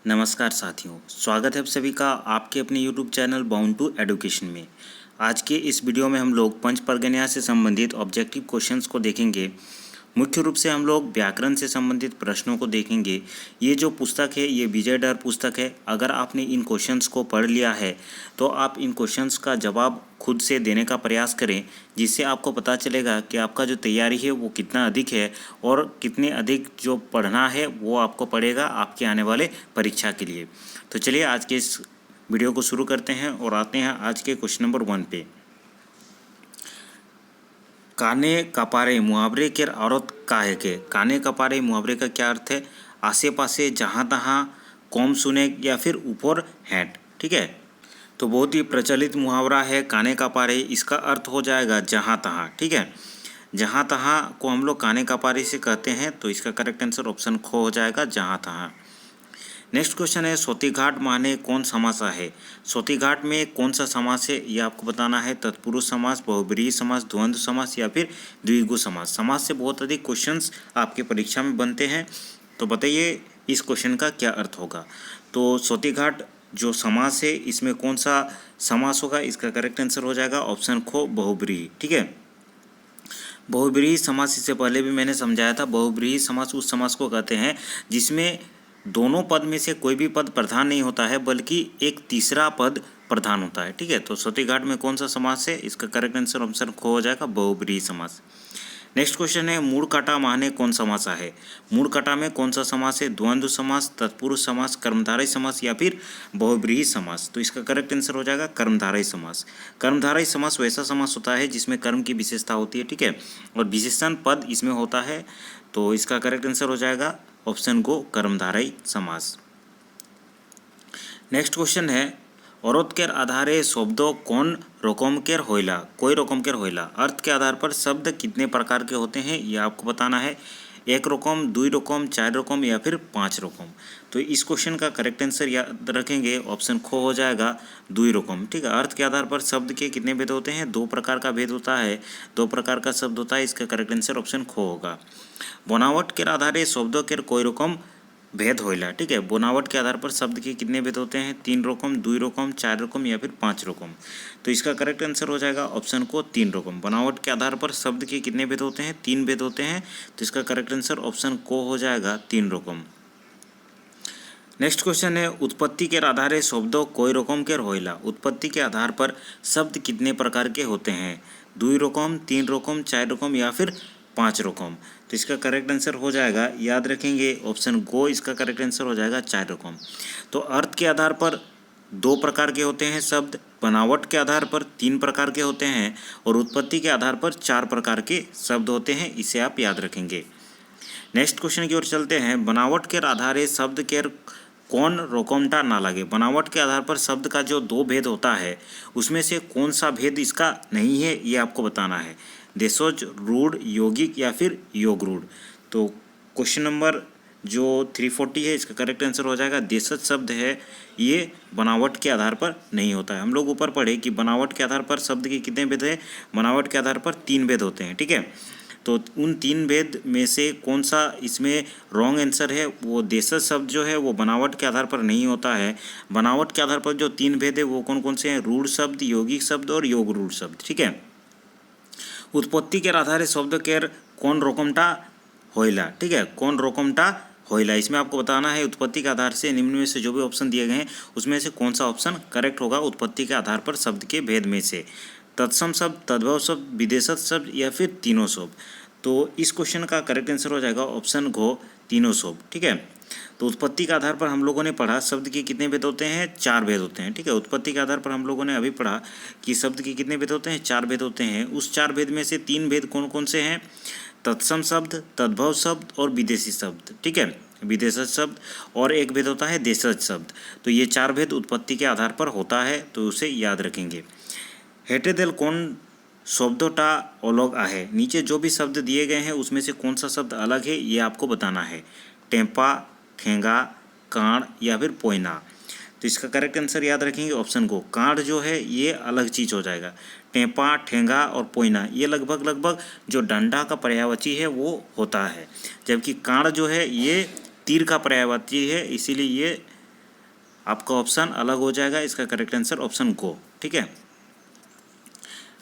नमस्कार साथियों, स्वागत है आप सभी का आपके अपने YouTube channel bound to education में। आज के इस वीडियो में हम लोग पंच परगनिया से संबंधित ऑब्जेक्टिव क्वेश्चंस को देखेंगे। मुख्य रूप से हम लोग व्याकरण से संबंधित प्रश्नों को देखेंगे। ये जो पुस्तक है ये विजय डर पुस्तक है। अगर आपने इन क्वेश्चंस को पढ़ लिया है तो आप इन क्वेश्चंस का जवाब खुद से देने का प्रयास करें, जिससे आपको पता चलेगा कि आपका जो तैयारी है वो कितना अधिक है और कितने अधिक जो पढ़ना है वो आपको पड़ेगा आपके आने वाले परीक्षा के लिए। तो चलिए आज के इस वीडियो को शुरू करते हैं और आते हैं आज के क्वेश्चन नंबर 1 पे। काने कपारे मुहावरे के अर्थ काहे के। काने कपारे मुहावरे का क्या अर्थ है? आसे पासे, जहाँ तहाँ, कौम सुने या फिर ऊपर हैट। ठीक है, तो बहुत ही प्रचलित मुहावरा है काने कपारे। इसका अर्थ हो जाएगा जहाँ तहाँ। ठीक है, जहाँ तहाँ को हम लोग काने कपारे से कहते हैं, तो इसका करेक्ट आंसर ऑप्शन खो हो जाएगा जहाँ तहाँ। नेक्स्ट क्वेश्चन है सोतीघाट माने कौन समासा है। सोतीघाट में कौन सा समास है ये आपको बताना है। तत्पुरुष समास, बहुब्रीहि समास, द्वंद्व समास या फिर द्विगु समास। समास से बहुत अधिक क्वेश्चंस आपके परीक्षा में बनते हैं, तो बताइए इस क्वेश्चन का क्या अर्थ होगा। तो सोतीघाट जो समास है इसमें कौन सा समास होगा, इसका करेक्ट आंसर हो जाएगा ऑप्शन खो बहुब्रीहि। ठीक है, बहुब्रीहि समास इससे पहले भी मैंने समझाया था। बहुब्रीहि समास उस समास को कहते हैं जिसमें दोनों पद में से कोई भी पद प्रधान नहीं होता है, बल्कि एक तीसरा पद प्रधान होता है। ठीक है, तो सोतीघाट में कौन सा समास है, इसका करेक्ट आंसर ऑप्शन खो हो जाएगा बहुब्रीहि समास। नेक्स्ट क्वेश्चन है मूढ़ काटा माने कौन समासा है। मूढ़ काटा में कौन सा समास है? द्वंद्व समास, तत्पुरुष समास, कर्मधारय समास या फिर बहुब्रीहि समास। तो इसका करेक्ट आंसर हो जाएगा कर्मधारय समास। कर्मधारय समास वैसा समास होता है जिसमें कर्म की विशेषता होती है। ठीक है, और विशेषण पद इसमें होता है, तो इसका करेक्ट आंसर हो जाएगा ऑप्शन को कर्मधारय समास। नेक्स्ट क्वेश्चन है औरत के आधारे शब्दों कौन रकम केर होइला। कोई रकम केर होइला अर्थ के आधार पर शब्द कितने प्रकार के होते हैं ये आपको बताना है। 1 रकम, 2 रकम, 4 रकम या फिर 5 रकम। तो इस क्वेश्चन का करेक्ट आंसर याद रखेंगे, ऑप्शन खो हो जाएगा 2 रकम। ठीक है, अर्थ के आधार पर शब्द के कितने भेद होते हैं? 2 प्रकार का भेद होता है, 2 प्रकार का शब्द होता है। इसका करेक्ट आंसर ऑप्शन खो होगा। बनावट के आधारे शब्दों के कोई रकम भेद होइला। ठीक है, बनावट के आधार पर शब्द के कितने भेद होते हैं? 3 रकम, 2 रकम, 4 रकम या फिर 5 रकम। तो इसका करेक्ट आंसर हो जाएगा ऑप्शन को 3 रकम। बनावट के आधार पर शब्द के कितने भेद होते हैं? 3 भेद होते हैं, तो इसका करेक्ट आंसर ऑप्शन को हो जाएगा 3 रकम। नेक्स्ट क्वेश्चन है उत्पत्ति के आधारे शब्दों कोई रकम के होइला। उत्पत्ति के आधार पर शब्द कितने प्रकार के होते हैं? 2 रकम, 3 रकम, 4 रकम या फिर 5 रकम। तो इसका करेक्ट आंसर हो जाएगा, याद रखेंगे ऑप्शन गो, इसका करेक्ट आंसर हो जाएगा 4 रकम। तो अर्थ के आधार पर 2 प्रकार के होते हैं शब्द, बनावट के आधार पर 3 प्रकार के होते हैं और उत्पत्ति के आधार पर 4 प्रकार के शब्द होते हैं। इसे आप याद रखेंगे। नेक्स्ट क्वेश्चन की ओर चलते हैं। बनावट के आधारे शब्द के कौन रोकमटा ना लगे। बनावट के आधार पर शब्द का जो 2 भेद होता है उसमें से कौन सा भेद इसका नहीं है ये आपको बताना है। देशज, रूढ़, यौगिक या फिर योग रूढ़। तो क्वेश्चन नंबर जो 340 है इसका करेक्ट आंसर हो जाएगा देशज शब्द है ये बनावट के आधार पर नहीं होता है। हम लोग ऊपर पढ़े कि बनावट के आधार पर शब्द के कितने भेद हैं? बनावट के आधार पर 3 भेद होते हैं। ठीक है, तो उन 3 भेद में से कौन सा इसमें रॉन्ग आंसर है? वो देशज शब्द जो है वो बनावट के आधार पर नहीं होता है। बनावट के आधार पर जो 3 भेद है वो कौन कौन से हैं? रूढ़ शब्द, यौगिक शब्द और योग रूढ़ शब्द। ठीक है, उत्पत्ति के आधारे शब्द केर कौन रोकमटा होइला। ठीक है, कौन रोकमटा होइला, इसमें आपको बताना है उत्पत्ति के आधार से निम्न में से जो भी ऑप्शन दिए गए हैं उसमें से कौन सा ऑप्शन करेक्ट होगा उत्पत्ति के आधार पर शब्द के भेद में से। तत्सम शब्द, तद्भव शब्द, विदेशज शब्द या फिर तीनों शब्द। तो इस क्वेश्चन का करेक्ट आंसर हो जाएगा ऑप्शन घो तीनों शब्द। ठीक है, तो उत्पत्ति के आधार पर हम लोगों ने पढ़ा शब्द के कितने भेद होते हैं? 4 भेद होते हैं। ठीक है, उत्पत्ति के आधार पर हम लोगों ने अभी पढ़ा कि शब्द के कितने भेद होते हैं? 4 भेद होते हैं। उस 4 भेद में से 3 भेद कौन कौन से हैं? तत्सम शब्द, तद्भव शब्द और विदेशी शब्द। ठीक है, विदेशज शब्द और एक भेद होता है देशज शब्द। तो ये 4 भेद उत्पत्ति के आधार पर होता है, तो उसे याद रखेंगे। हेटे दिल कौन शब्दोटा अलग आहे। नीचे जो भी शब्द दिए गए हैं उसमें से कौन सा शब्द अलग है ये आपको बताना है। टेम्पा, ठेंगा, कांड या फिर पोइना। तो इसका करेक्ट आंसर याद रखेंगे ऑप्शन को। कांड जो है ये अलग चीज़ हो जाएगा। टेम्पा, ठेंगा और पोइना ये लगभग जो डंडा का पर्यायवाची है वो होता है, जबकि कांड जो है ये तीर का पर्यायवाची है, इसीलिए ये आपका ऑप्शन अलग हो जाएगा। इसका करेक्ट आंसर ऑप्शन गो। ठीक है,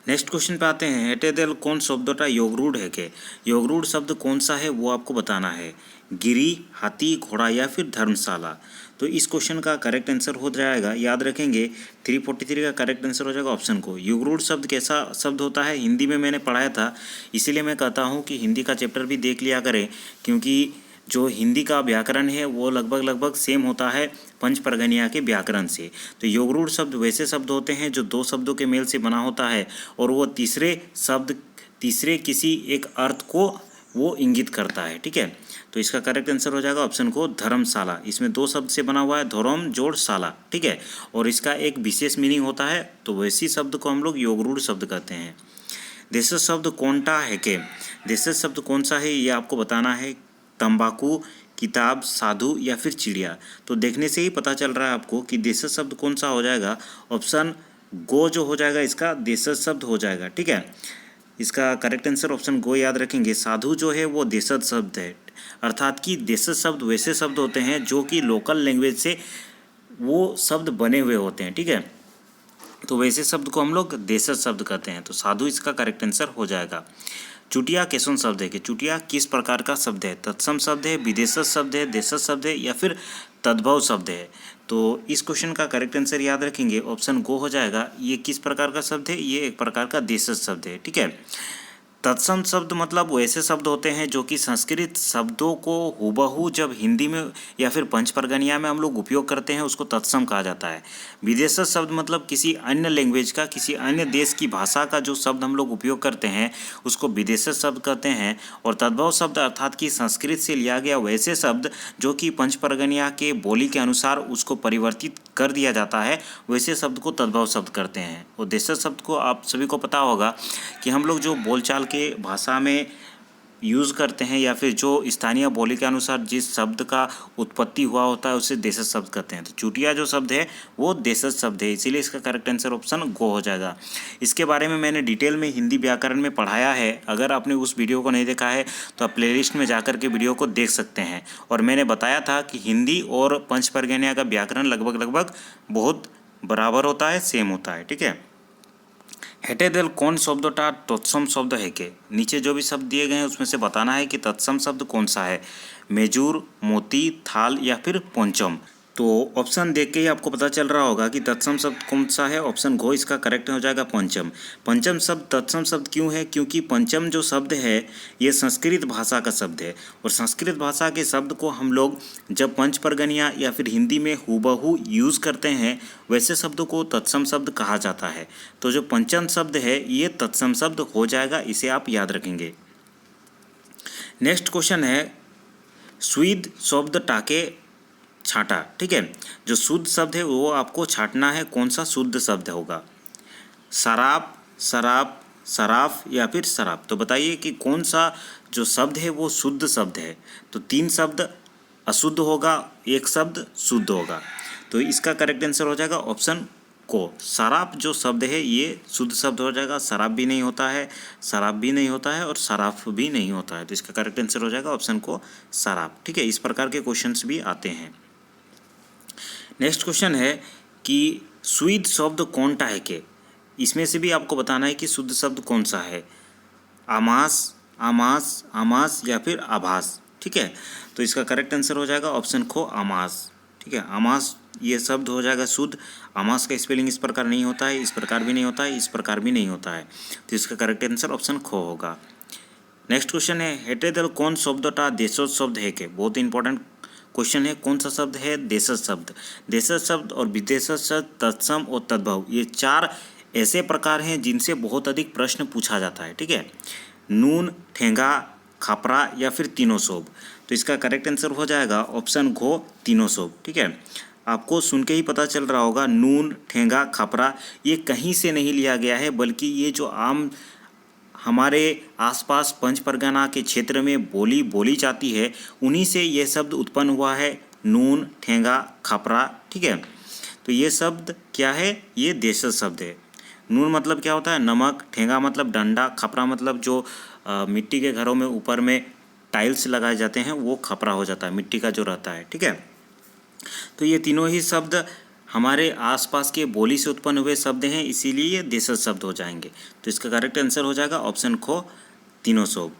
नेक्स्ट क्वेश्चन पे आते हैं। हेटेदेल कौन शब्दटा योगरूढ़ है के? योगरूढ़ शब्द कौन सा है वो आपको बताना है। गिरी, हाथी, घोड़ा या फिर धर्मशाला। तो इस क्वेश्चन का करेक्ट आंसर हो जाएगा, याद रखेंगे 343 का करेक्ट आंसर हो जाएगा ऑप्शन को। योगरूढ़ शब्द कैसा शब्द होता है? हिंदी में मैंने पढ़ाया था, इसीलिए मैं कहता हूँ कि हिंदी का चैप्टर भी देख लिया करें, क्योंकि जो हिंदी का व्याकरण है वो लगभग सेम होता है पंच परगनिया के व्याकरण से। तो योगरूढ़ शब्द वैसे शब्द होते हैं जो दो शब्दों के मेल से बना होता है और वो तीसरे किसी एक अर्थ को वो इंगित करता है। ठीक है, तो इसका करेक्ट आंसर हो जाएगा ऑप्शन को धर्मशाला। इसमें दो शब्द से बना हुआ है, धर्म जोड़ शाला। ठीक है, और इसका एक विशेष मीनिंग होता है, तो वैसी शब्द को हम लोग योगरूढ़ शब्द कहते हैं। देशज शब्द कौनटा है के? देशज शब्द कौन सा है ये आपको बताना है। तंबाकू, किताब, साधु या फिर चिड़िया। तो देखने से ही पता चल रहा है आपको कि देशज शब्द कौन सा हो जाएगा। ऑप्शन गो जो हो जाएगा इसका देशज शब्द हो जाएगा। ठीक है, इसका करेक्ट आंसर ऑप्शन गो याद रखेंगे। साधु जो है वो देशज शब्द है, अर्थात कि देशज शब्द वैसे शब्द होते हैं जो कि लोकल लैंग्वेज से वो शब्द बने हुए होते हैं। ठीक है, तो वैसे शब्द को हम लोग देशज शब्द कहते हैं। तो साधु इसका करेक्ट आंसर हो जाएगा। चुटिया कैसन शब्द है कि चुटिया किस प्रकार का शब्द है? तत्सम शब्द है, विदेशज शब्द है, देशज शब्द है या फिर तद्भव शब्द है? तो इस क्वेश्चन का करेक्ट आंसर याद रखेंगे ऑप्शन गो हो जाएगा। ये किस प्रकार का शब्द है? ये एक प्रकार का देशज शब्द है। ठीक है, तत्सम शब्द मतलब वैसे शब्द होते हैं जो कि संस्कृत शब्दों को हूबहू जब हिंदी में या फिर पंच परगनिया में हम लोग उपयोग करते हैं उसको तत्सम कहा जाता है। विदेशज शब्द मतलब किसी अन्य लैंग्वेज का, किसी अन्य देश की भाषा का जो शब्द हम लोग उपयोग करते हैं उसको विदेशज शब्द कहते हैं। और तद्भव शब्द अर्थात कि संस्कृत से लिया गया वैसे शब्द जो कि पंच परगनिया के बोली के अनुसार उसको परिवर्तित कर दिया जाता है, वैसे शब्द को तद्भव शब्द करते हैं। और देशज शब्द को आप सभी को पता होगा कि हम लोग जो बोलचाल के भाषा में यूज़ करते हैं या फिर जो स्थानीय बोली के अनुसार जिस शब्द का उत्पत्ति हुआ होता है उसे देशज शब्द कहते हैं। तो चुटिया जो शब्द है वो देशज शब्द है, इसीलिए इसका करेक्ट आंसर ऑप्शन गो हो जाएगा। इसके बारे में मैंने डिटेल में हिंदी व्याकरण में पढ़ाया है, अगर आपने उस वीडियो को नहीं देखा है तो आप प्लेलिस्ट में जाकर के वीडियो को देख सकते हैं। और मैंने बताया था कि हिंदी और पंच परगनिया का व्याकरण लगभग बहुत बराबर होता है, सेम होता है। ठीक है, हेटेदेल कौन शब्दटा तत्सम शब्द है के? नीचे जो भी शब्द दिए गए हैं उसमें से बताना है कि तत्सम शब्द कौन सा है। मेजूर, मोती, थाल या फिर पंचम। तो ऑप्शन देख के ही आपको पता चल रहा होगा कि तत्सम शब्द कौन सा है। ऑप्शन घो इसका करेक्ट हो जाएगा पंचम। पंचम शब्द तत्सम शब्द क्यों है? क्योंकि पंचम जो शब्द है ये संस्कृत भाषा का शब्द है और संस्कृत भाषा के शब्द को हम लोग जब पंच परगनिया या फिर हिंदी में हूबहू यूज़ करते हैं वैसे शब्दों को तत्सम शब्द कहा जाता है। तो जो पंचम शब्द है ये तत्सम शब्द हो जाएगा, इसे आप याद रखेंगे। नेक्स्ट क्वेश्चन है स्वीद शब्द टाके छाटा। ठीक है, जो शुद्ध शब्द है वो आपको छाटना है, कौन सा शुद्ध शब्द होगा? शराब, शराब, शराफ या फिर शराब। तो बताइए कि कौन सा जो शब्द है वो शुद्ध शब्द है। तो 3 शब्द अशुद्ध होगा, 1 शब्द शुद्ध होगा। तो इसका करेक्ट आंसर हो जाएगा ऑप्शन को। शराब जो शब्द है ये शुद्ध शब्द हो जाएगा। शराब भी नहीं होता है, शराब भी नहीं होता है और शराफ भी नहीं होता है। तो इसका करेक्ट आंसर हो जाएगा ऑप्शन को शराब। ठीक है, इस प्रकार के क्वेश्चंस भी आते हैं। नेक्स्ट क्वेश्चन है कि स्वीद शब्द कौनटा है के? इसमें से भी आपको बताना है कि शुद्ध शब्द कौन सा है। आमास, आमास, आमास या फिर आभास। ठीक है, तो इसका करेक्ट आंसर हो जाएगा ऑप्शन खो आमास। ठीक है, आमास ये शब्द हो जाएगा शुद्ध। आमास का स्पेलिंग इस प्रकार नहीं होता है, इस प्रकार भी नहीं होता है, इस प्रकार भी नहीं होता है। तो इसका करेक्ट आंसर ऑप्शन खो होगा। नेक्स्ट क्वेश्चन है हेटेदल कौन शब्दटा देशज शब्द है के? बहुत इंपॉर्टेंट क्वेश्चन है, कौन सा शब्द है देशज शब्द? देशज शब्द और विदेशज शब्द, तत्सम और तद्भव, ये 4 ऐसे प्रकार हैं जिनसे बहुत अधिक प्रश्न पूछा जाता है। ठीक है, नून, ठेंगा, खापरा या फिर तीनों शोभ। तो इसका करेक्ट आंसर हो जाएगा ऑप्शन घो तीनों शोभ। ठीक है, आपको सुन के ही पता चल रहा होगा नून, ठेंगा, खापरा ये कहीं से नहीं लिया गया है, बल्कि ये जो आम हमारे आसपास पंच परगना के क्षेत्र में बोली जाती है उन्हीं से ये शब्द उत्पन्न हुआ है, नून, ठेंगा, खापरा। ठीक है, तो ये शब्द क्या है? ये देशज शब्द है। नून मतलब क्या होता है? नमक। ठेंगा मतलब डंडा। खपरा मतलब जो मिट्टी के घरों में ऊपर में टाइल्स लगाए जाते हैं वो खपरा हो जाता है, मिट्टी का जो रहता है। ठीक है, तो ये तीनों ही शब्द हमारे आसपास के बोली से उत्पन्न हुए शब्द हैं, इसीलिए ये देशज शब्द हो जाएंगे। तो इसका करेक्ट आंसर हो जाएगा ऑप्शन ख तीनों शब्द।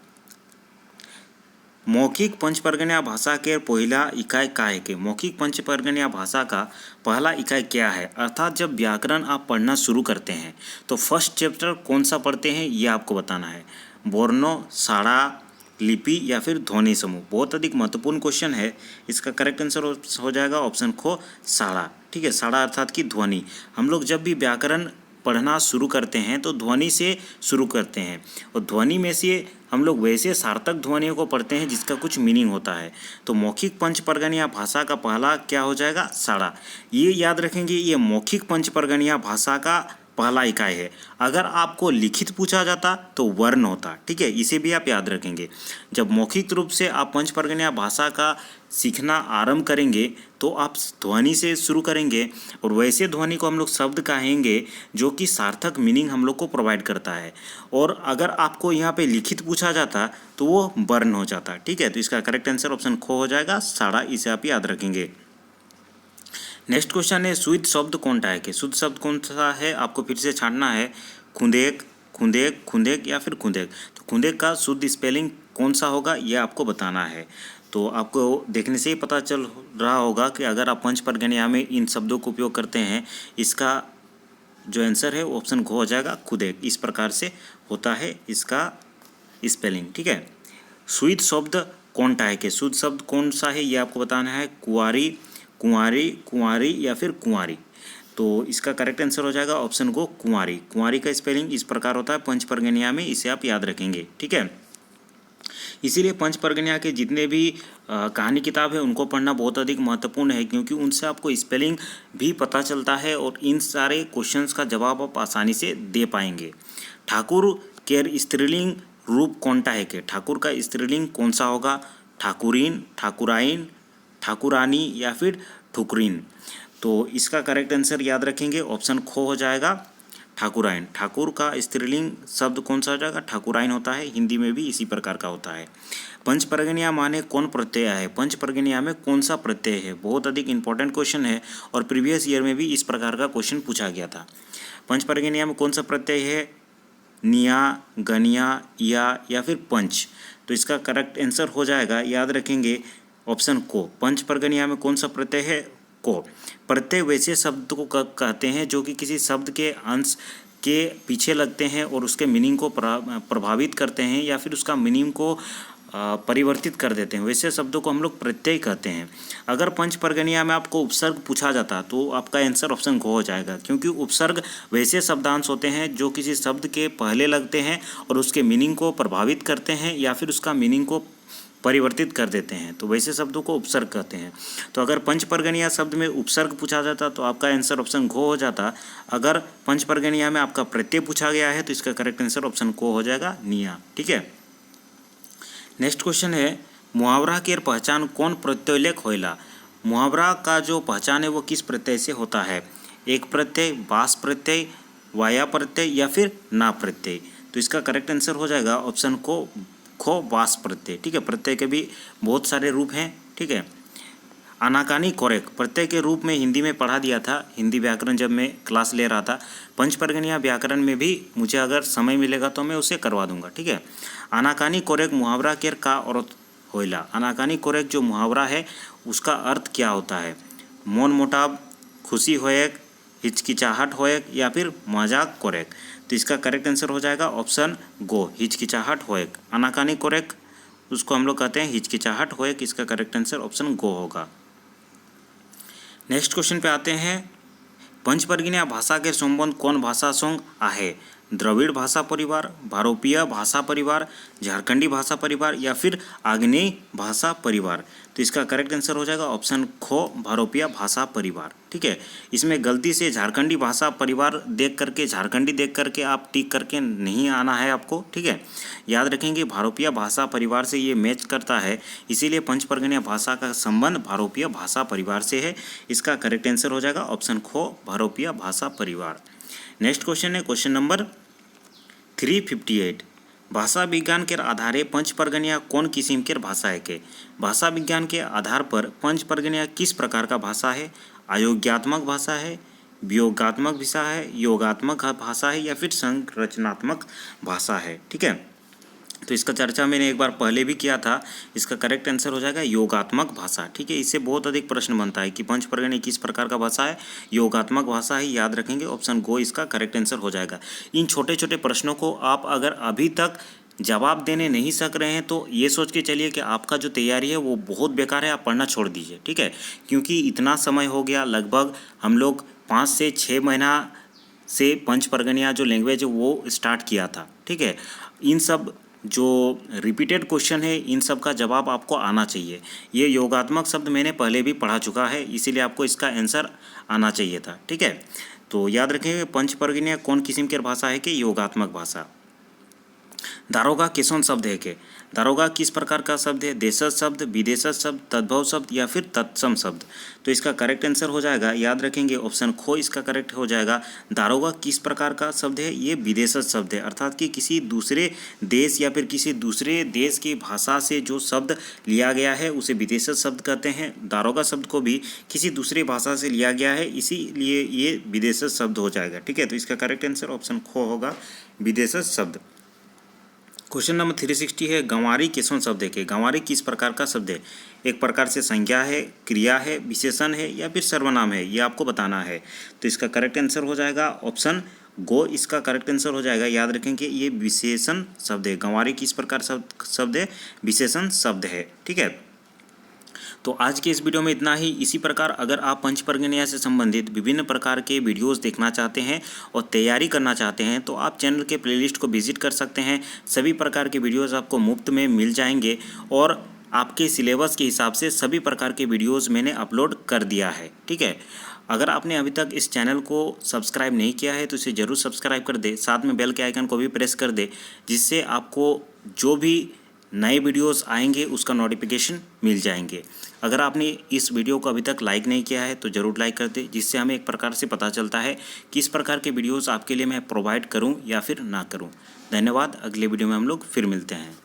मौखिक पंचपर्गनिया भाषा के पहला इकाई का है कि मौखिक पंचपर्गनिया भाषा का पहला इकाई क्या है, अर्थात जब व्याकरण आप पढ़ना शुरू करते हैं तो फर्स्ट चैप्टर कौन सा पढ़ते हैं ये आपको बताना है। वर्णों, साड़ा, लिपि या फिर ध्वनि समूह। बहुत अधिक महत्वपूर्ण क्वेश्चन है। इसका करेक्ट आंसर हो जाएगा ऑप्शन ख साड़ा। ठीक है, साड़ा अर्थात की ध्वनि। हम लोग जब भी व्याकरण पढ़ना शुरू करते हैं तो ध्वनि से शुरू करते हैं, और ध्वनि में से हम लोग वैसे सार्थक ध्वनियों को पढ़ते हैं जिसका कुछ मीनिंग होता है। तो मौखिक पंचपर्गनिया भाषा का पहला क्या हो जाएगा, साड़ा। ये याद रखेंगे, ये मौखिक पंचपर्गनिया भाषा का पहला इकाई है। अगर आपको लिखित पूछा जाता तो वर्ण होता। ठीक है, इसे भी आप याद रखेंगे। जब मौखिक रूप से आप पंचपर्गनिया भाषा का सीखना आरंभ करेंगे तो आप ध्वनि से शुरू करेंगे, और वैसे ध्वनि को हम लोग शब्द कहेंगे जो कि सार्थक मीनिंग हम लोग को प्रोवाइड करता है। और अगर आपको यहाँ पे लिखित पूछा जाता तो वो वर्ण हो जाता। ठीक है, तो इसका करेक्ट आंसर ऑप्शन ख हो जाएगा, साड़ा। इसे आप याद रखेंगे। नेक्स्ट क्वेश्चन है, शुद्ध शब्द कौन सा है कि शुद्ध शब्द कौन सा है, आपको फिर से छांटना है। खुंदेक, खुंदेक, खुंदेक या फिर खुंदेक। तो खुंदेक का शुद्ध स्पेलिंग कौन सा होगा ये आपको बताना है। तो आपको देखने से ही पता चल रहा होगा कि अगर आप पंचपर्गनिया में इन शब्दों को उपयोग करते हैं, इसका जो आंसर है वो ऑप्शन ख हो जाएगा, खुदेक। इस प्रकार से होता है इसका स्पेलिंग। ठीक है, शुद्ध शब्द कौन सा है कि शुद्ध शब्द कौन सा है ये आपको बताना है। कुंवारी, कुंवारी, कुंवारी या फिर कुंवारी। तो इसका करेक्ट आंसर हो जाएगा ऑप्शन को कुंवारी। कुंवारी का स्पेलिंग इस प्रकार होता है पंचपर्गनिया में, इसे आप याद रखेंगे। ठीक है, इसीलिए पंचपर्गनिया के जितने भी कहानी किताब है उनको पढ़ना बहुत अधिक महत्वपूर्ण है, क्योंकि उनसे आपको स्पेलिंग भी पता चलता है और इन सारे क्वेश्चंस का जवाब आप आसानी से दे पाएंगे। ठाकुर के स्त्रीलिंग रूप कौन सा है कि ठाकुर का स्त्रीलिंग कौन सा होगा, ठाकुरीन, ठाकुराइन, ठाकुरानी या फिर ठुकरीन। तो इसका करेक्ट आंसर याद रखेंगे, ऑप्शन ख हो जाएगा, ठाकुराइन। ठाकुर का स्त्रीलिंग शब्द कौन सा हो जाएगा, ठाकुराइन होता है। हिंदी में भी इसी प्रकार का होता है। पंचपर्गनिया माने कौन प्रत्यय है, पंचपर्गनिया में कौन सा प्रत्यय है। बहुत अधिक इंपॉर्टेंट क्वेश्चन है और प्रीवियस ईयर में भी इस प्रकार का क्वेश्चन पूछा गया था। पंचपर्गनिया में कौन सा प्रत्यय है, निया, गनिया, या फिर पंच। तो इसका करेक्ट आंसर हो जाएगा, याद रखेंगे, ऑप्शन को। पंचपर्गनिया में कौन सा प्रत्यय है, को। प्रत्यय वैसे शब्द को कहते हैं जो कि किसी शब्द के अंश के पीछे लगते हैं और उसके मीनिंग को प्रभावित करते हैं या फिर उसका मीनिंग को परिवर्तित कर देते हैं। वैसे शब्दों को हम लोग प्रत्यय कहते हैं। अगर पंचपर्गनिया में आपको उपसर्ग पूछा जाता तो आपका आंसर ऑप्शन ख हो जाएगा, क्योंकि उपसर्ग वैसे शब्दांश होते हैं जो किसी शब्द के पहले लगते हैं और उसके मीनिंग को प्रभावित करते हैं या फिर उसका मीनिंग को परिवर्तित कर देते हैं। तो वैसे शब्दों को उपसर्ग कहते हैं। तो अगर पंचपर्गनिया शब्द में उपसर्ग पूछा जाता तो आपका आंसर ऑप्शन घ हो जाता। अगर पंचपर्गनिया में आपका प्रत्यय पूछा गया है तो इसका करेक्ट आंसर ऑप्शन को हो जाएगा, निया। ठीक है, नेक्स्ट क्वेश्चन है, मुहावरा के पहचान कौन प्रत्ययलेख होइला। मुहावरा का जो पहचान है वो किस प्रत्यय से होता है, एक प्रत्यय, बास प्रत्यय, वाया प्रत्यय या फिर ना प्रत्यय। तो इसका करेक्ट आंसर हो जाएगा ऑप्शन को खो, वास प्रत्यय। ठीक है, प्रत्यय के भी बहुत सारे रूप हैं। ठीक है, अनाकानी कोरेक प्रत्यय के रूप में हिंदी में पढ़ा दिया था, हिंदी व्याकरण जब मैं क्लास ले रहा था। पंचपर्गनिया व्याकरण में भी मुझे अगर समय मिलेगा तो मैं उसे करवा दूंगा। ठीक है, अनाकानी कोरेक मुहावरा केर का अर्थ होइला। अनाकानी कोरेक जो मुहावरा है उसका अर्थ क्या होता है, मौन मोटाव, खुशी होएक, हिचकिचाहट होएक या फिर मजाक कोरेक। तो इसका करेक्ट आंसर हो जाएगा ऑप्शन गो, हिचकिचाहट होएक। अनाकानी कोरेक उसको हम लोग कहते हैं हिचकिचाहट होएक। इसका करेक्ट आंसर ऑप्शन गो होगा। नेक्स्ट क्वेश्चन पे आते हैं, पंचपर्गनिया भाषा के संबंध कौन भाषा संग आहे, द्रविड़ भाषा परिवार, भारोपीय भाषा परिवार, झारखंडी भाषा परिवार या फिर आग्नेय भाषा परिवार। तो इसका करेक्ट आंसर हो जाएगा ऑप्शन खो, भारोपीय भाषा परिवार। ठीक है, इसमें गलती से झारखंडी भाषा परिवार देख करके, झारखंडी देख करके आप टिक करके नहीं आना है आपको। ठीक है, याद रखेंगे भारोपीय भाषा परिवार से ये मैच करता है, इसीलिए पंचपर्गनिया भाषा का संबंध भारोपीय भाषा परिवार से है। इसका करेक्ट आंसर हो जाएगा ऑप्शन खो, भारोपीय भाषा परिवार। नेक्स्ट क्वेश्चन है क्वेश्चन नंबर 358, भाषा विज्ञान के आधारे पंच परगनिया कौन किस्म के भाषा है के। भाषा विज्ञान के आधार पर पंच परगनिया किस प्रकार का भाषा है। अयोग्यात्मक भाषा है, वियोगात्मक भाषा है, योगात्मक भाषा है या फिर संरचनात्मक भाषा है। ठीक है, तो इसका चर्चा मैंने एक बार पहले भी किया था। इसका करेक्ट आंसर हो जाएगा योगात्मक भाषा। ठीक है, इससे बहुत अधिक प्रश्न बनता है कि पंच परगनिया किस प्रकार का भाषा है, योगात्मक भाषा है, याद रखेंगे। ऑप्शन गो इसका करेक्ट आंसर हो जाएगा। इन छोटे छोटे प्रश्नों को आप अगर अभी तक जवाब देने नहीं सक रहे हैं तो ये सोच के चलिए कि आपका जो तैयारी है वो बहुत बेकार है, आप पढ़ना छोड़ दीजिए। ठीक है, क्योंकि इतना समय हो गया, लगभग हम लोग 5 से 6 महीना से पंच परगनिया जो लैंग्वेज है वो स्टार्ट किया था। ठीक है, इन सब जो रिपीटेड क्वेश्चन है इन सब का जवाब आपको आना चाहिए। ये योगात्मक शब्द मैंने पहले भी पढ़ा चुका है, इसीलिए आपको इसका आंसर आना चाहिए था। ठीक है, तो याद रखेंगे पंच परगनिया कौन किस्म की भाषा है कि योगात्मक भाषा। दारोगा किसोन शब्द है के। दारोगा किस प्रकार का शब्द है, देशज शब्द, विदेशज शब्द, तद्भव शब्द या फिर तत्सम शब्द। तो इसका करेक्ट आंसर हो जाएगा, याद रखेंगे ऑप्शन खो इसका करेक्ट हो जाएगा। दारोगा किस प्रकार का शब्द है, ये विदेशज शब्द है, अर्थात कि किसी दूसरे देश या फिर किसी दूसरे देश की भाषा से जो शब्द लिया गया है उसे विदेशज शब्द कहते हैं। दारोगा शब्द को भी किसी दूसरी भाषा से लिया गया है, इसीलिए ये विदेशज शब्द हो जाएगा। ठीक है, तो इसका करेक्ट आंसर ऑप्शन खो होगा, विदेशज शब्द। क्वेश्चन नंबर 360 है गंवारी किसोन शब्द है के। गंवारी किस प्रकार का शब्द है, एक प्रकार से संज्ञा है, क्रिया है, विशेषण है या फिर सर्वनाम है, ये आपको बताना है। तो इसका करेक्ट आंसर हो जाएगा ऑप्शन गो इसका करेक्ट आंसर हो जाएगा। याद रखेंगे ये विशेषण शब्द है। गंवारी किस प्रकार शब्द है, विशेषण शब्द है। ठीक है, तो आज के इस वीडियो में इतना ही। इसी प्रकार अगर आप पंच परगनिया से संबंधित विभिन्न प्रकार के वीडियोस देखना चाहते हैं और तैयारी करना चाहते हैं तो आप चैनल के प्लेलिस्ट को विजिट कर सकते हैं। सभी प्रकार के वीडियोस आपको मुफ्त में मिल जाएंगे और आपके सिलेबस के हिसाब से सभी प्रकार के वीडियोस मैंने अपलोड कर दिया है। ठीक है, अगर आपने अभी तक इस चैनल को सब्सक्राइब नहीं किया है तो इसे ज़रूर सब्सक्राइब कर दे, साथ में बेल के आइकन को भी प्रेस कर दे, जिससे आपको जो भी नए वीडियोस आएंगे उसका नोटिफिकेशन मिल जाएंगे। अगर आपने इस वीडियो को अभी तक लाइक नहीं किया है तो ज़रूर लाइक कर दे, जिससे हमें एक प्रकार से पता चलता है किस प्रकार के वीडियोस आपके लिए मैं प्रोवाइड करूं या फिर ना करूं। धन्यवाद, अगले वीडियो में हम लोग फिर मिलते हैं।